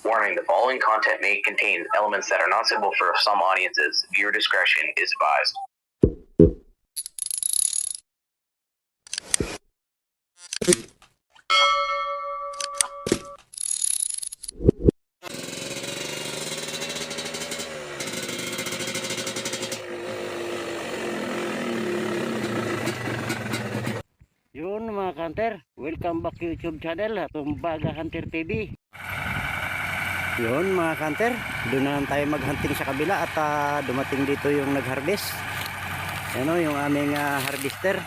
Warning, the following content may contain elements that are not suitable for some audiences. Viewer discretion is advised. Yun mga hunter, welcome back to YouTube channel atong Baga Hunter TV. Yun mga hunter, doon na tayo maghunting sa kabila at dumating dito yung nagharvest. Ano yung aming harvester.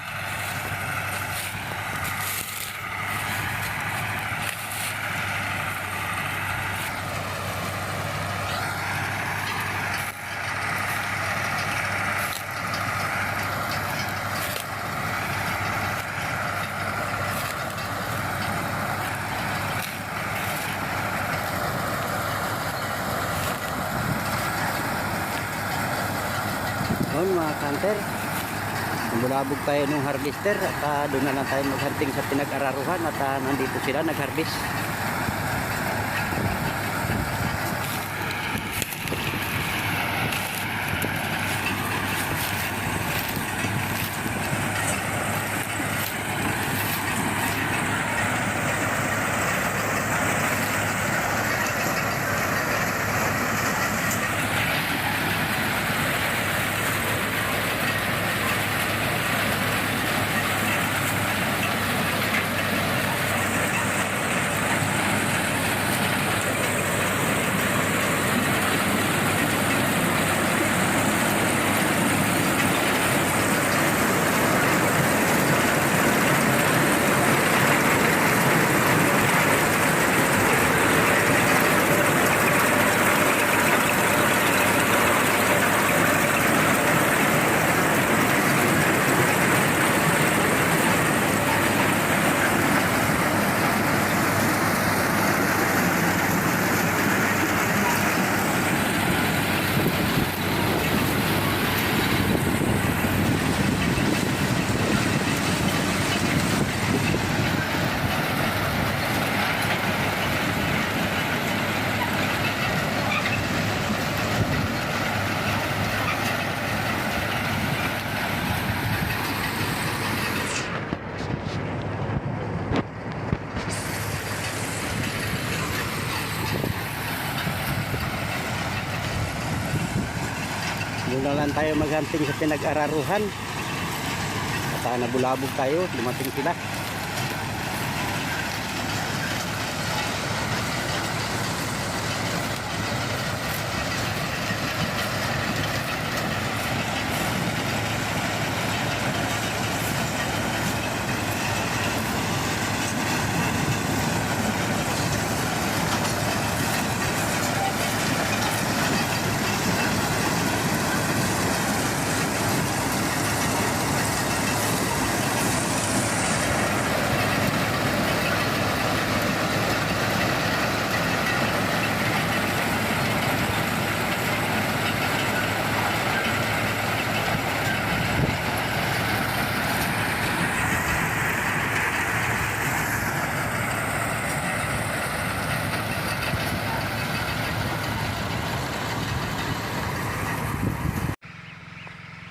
Yun mga hunter, bulabog tayo ng harvester at doon na lang tayo maghunting sa pinag-araruhan at nandito sila nagharvest. Doon na lang tayo maghunting sa pinag-araruhan at nabulabog tayo, dumating sila.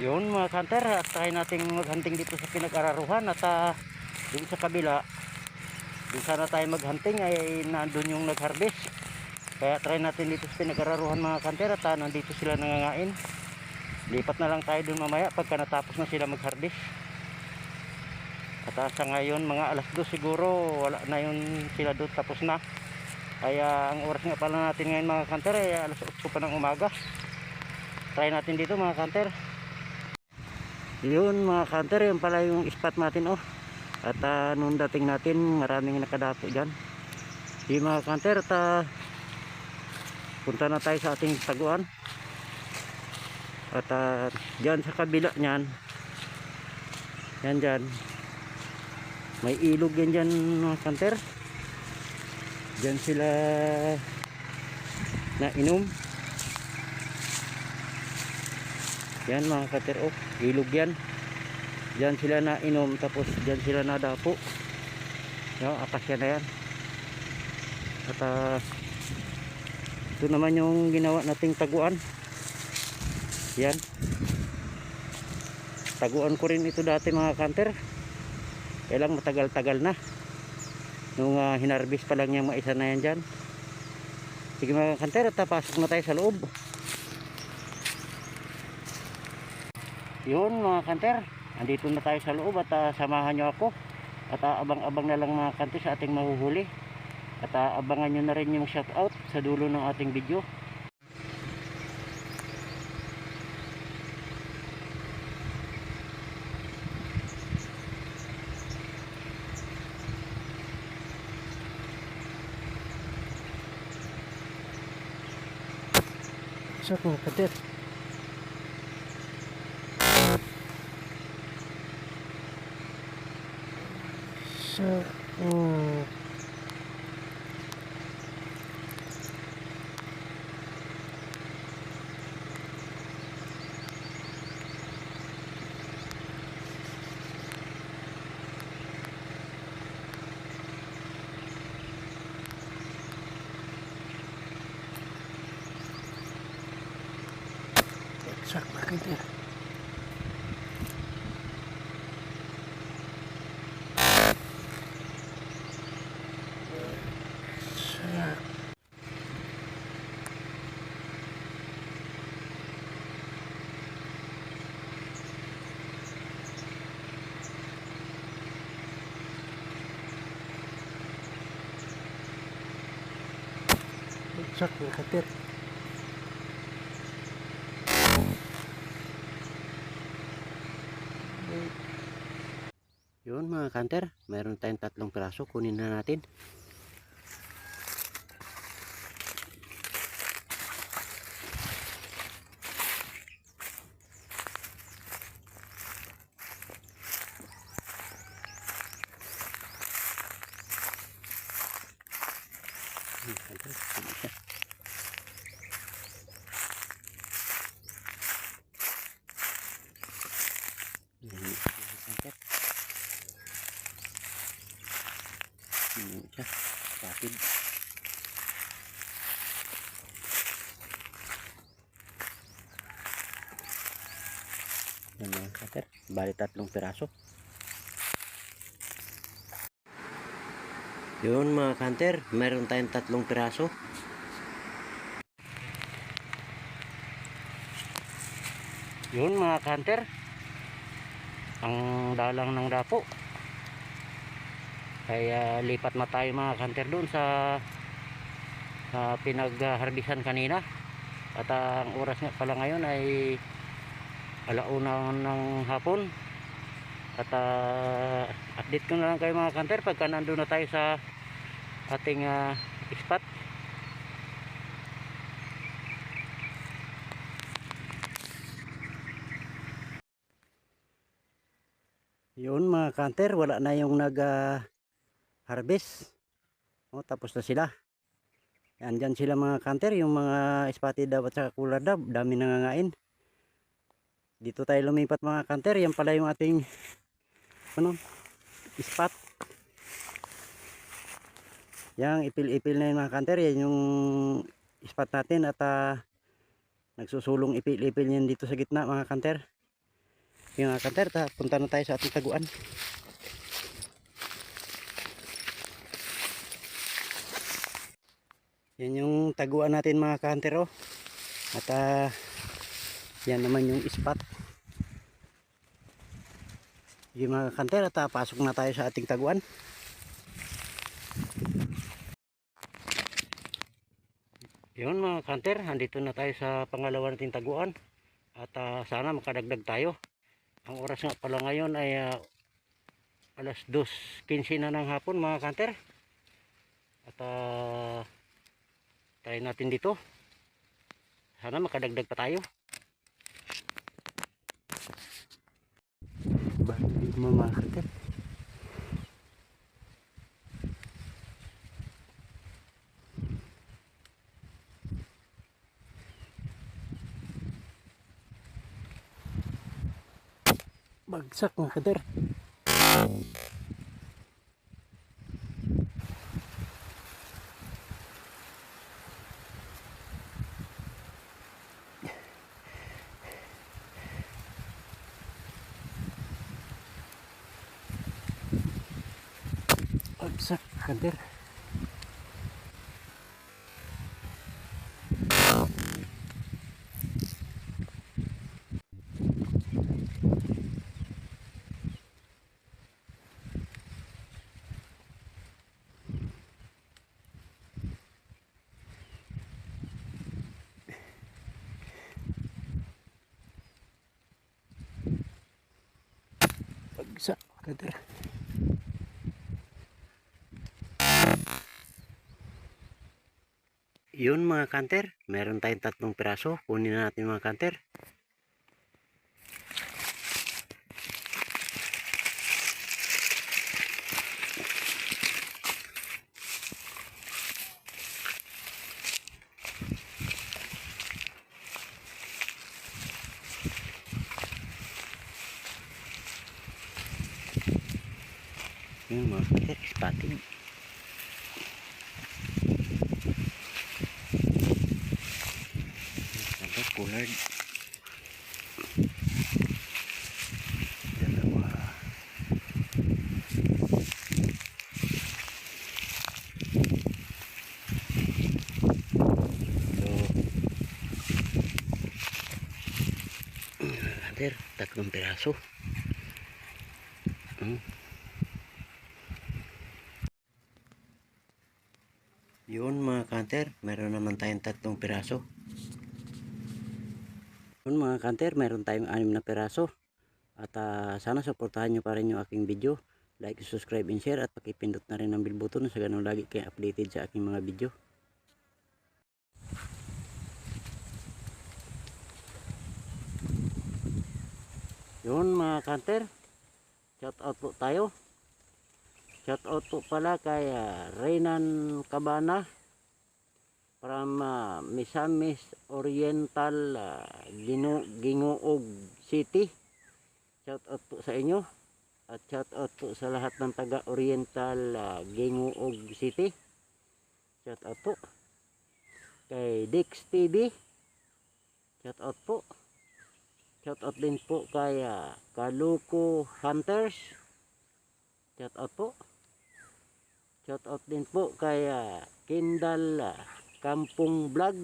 Yun mga hunter, try natin maghunting dito sa pinag-araruhan at dun sa kabila, dun sana tayo maghunting ay nandun yung nag-harvest. Kaya try natin dito sa pinag-araruhan mga hunter at nandito sila nangangain. Lipat na lang tayo dun mamaya pagka natapos na sila mag-harvest. At sa ngayon mga alas 2 siguro wala na yun sila doon, tapos na. Kaya ang oras nga pala natin ngayon mga hunter ay alas 8 pa ng umaga. Try natin dito mga hunter. Yun mga hunter, yun pala yung spot natin at nung dating natin maraming nakadapo dyan. Yung mga hunter, at punta na tayo sa ating taguan at dyan sa kabila nyan, yan dyan may ilog yan dyan mga hunter. Dyan sila na inom. Yan mga hunter, ilog yan. Diyan sila na inom, tapos diyan sila na dapo. Yung akasya na yan. At Ito naman yung ginawa nating taguan. Yan. Taguan ko rin ito dati mga kanter. Kailang matagal-tagal na. Nung hinarbis pa lang yung maisa na yan dyan. Sige mga kanter, at pasok na tayo sa loob. Yun mga kanter, andito na tayo sa loob at samahan nyo ako. At abang-abang na lang mga kanter sa ating mahuhuli. At abangan nyo na rin yung shoutout sa dulo ng ating video. So mga kanter, sak mga kanter. Sak mga kanter. Yun mga kanter, mayroon tayong 3 piraso, kunin na natin. Siya, rapid. Yan mga kanter, bali 3 piraso. Yun mga kanter, meron tayong 3 piraso. Yun mga kanter, ang dalang ng dapo. Kaya lipat na tayo mga kanter doon sa pinagharbisan kanina. At ang oras nga pala ngayon ay 1:00 ng hapon. At update ko na lang kayo mga kanter pagka nandun na tayo sa ating spot. Yun mga kanter, wala na yung harvest. Tapos na sila. Andyan sila mga kanter, yung mga spotted dab at saka cooler dab, dami nangangain. Dito tayo lumipat mga kanter, yan pala yung ating spot. Yang ipil-ipil na yung mga kanter, yan yung spot natin. At nagsusulong ipil-ipil yan dito sa gitna mga kanter. Yung mga kanter, punta na tayo sa ating taguan. Yan yung taguan natin mga kanter. At yan naman yung spot. Yung mga kanter, at pasok na tayo sa ating taguan. Yun mga kanter, andito na tayo sa pangalawa nating taguan. At sana makadagdag tayo. Ang oras nga pala ngayon ay 2:15 na ng hapon mga kanter. At try natin dito. Sana makadagdag pa tayo. Balik mo mga kanter. Bagsak mga kanter. Kanter. Pagsa, kanter. Yun mga kanter, meron tayong 3 piraso. Kunin na natin mga kanter. Yun mga kanter, spotted. Kanter, collared. Dalawa. Kanter, 3 piraso. Yun mga kanter, meron naman tayong 3 piraso. Yun mga kanter, meron tayong 6 na piraso. At sana suportahan nyo pa rin yung aking video. Like, subscribe, and share. At pakipindot na rin ang bell button sa ganun lagi kayo updated sa aking mga video. Yun mga kanter, shout out po tayo. Shout out po pala kay Reynan Cabana from Misamis Oriental, Gingoog City. Shout out po sa inyo. At shout out po sa lahat ng taga Oriental, Gingoog City. Shout out po kay Dix TV. Shout out po. Shout out din po kay Kaluko Hunters. Shout out po. Shout out din po kay Kindal Kampung Vlog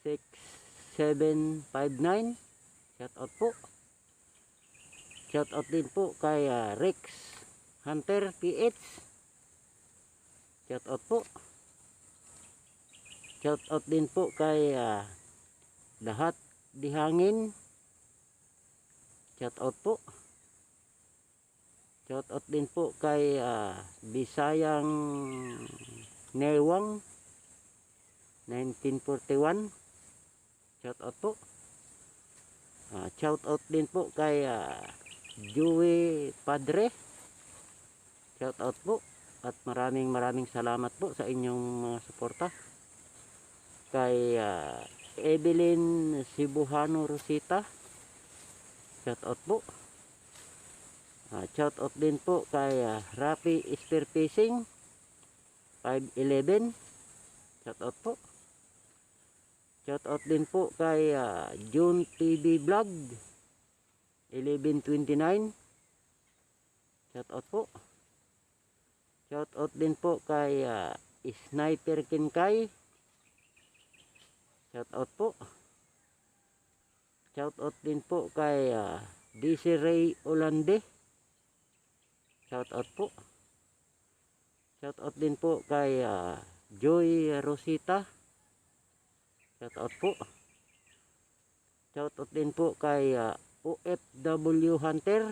6759. Shout out po. Shout out din po kay Rex Hunter PH. Shout out po. Shout out din po kay lahat di hangin. Shout out po. Shout out din po kay Bisayang Newang 1941. Shout out po. Shout out din po kay Joey Padre. Shout out po. At maraming salamat po sa inyong mga suporta. Kay Evelyn Sibuhano Rosita. Shout out po. Shout out din po kay Rafi Spearfishing 511. Shout out po. Shout out din po kay June TV Vlog 1129. Shout out po. Shout out din po kay Sniper Kinkay. Shout out po. Shout out din po kay Desiree Olande. Shout out po. Shout out din po kay Joy Rosita. Shout out po. Shout out din po kay OFW Hunter.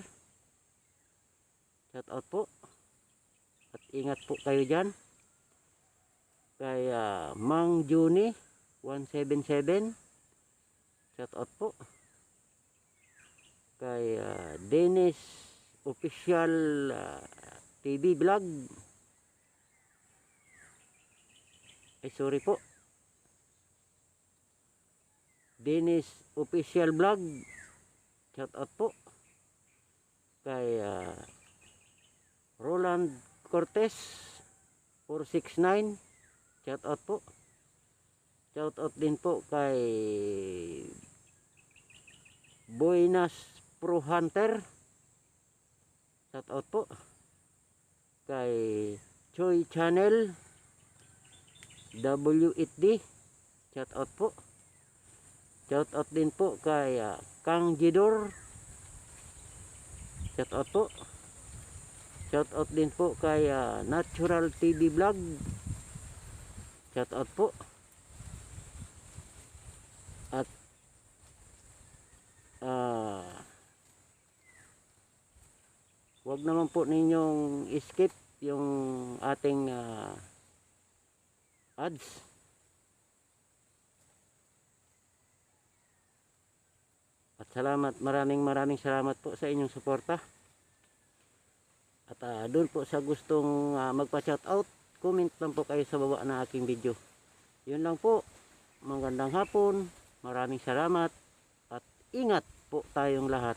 Shout out po. At ingat po kayo dyan. Kay Mang Juni 177. Shout out po. Kay Dennis Official TV Vlog. Ay sorry po. Dennis Official Vlog. Shout out po. Kay Roland Cortez 469. Shout out po. Shout out din po kay Boynas Pro Hunter. Shout out po. kay Choi Channel W8D, shout out po. Shout out din po kay Kang Jidor, shout out po. Shout out din po kay Natural TV Vlog, shout out po. At wag naman po ninyong skip yung ating ads. At salamat, maraming salamat po sa inyong suporta. At doon po sa gustong magpa-shoutout, comment lang po kayo sa baba ng aking video. Yun lang po. Magandang hapon. Maraming salamat. At ingat po tayong lahat.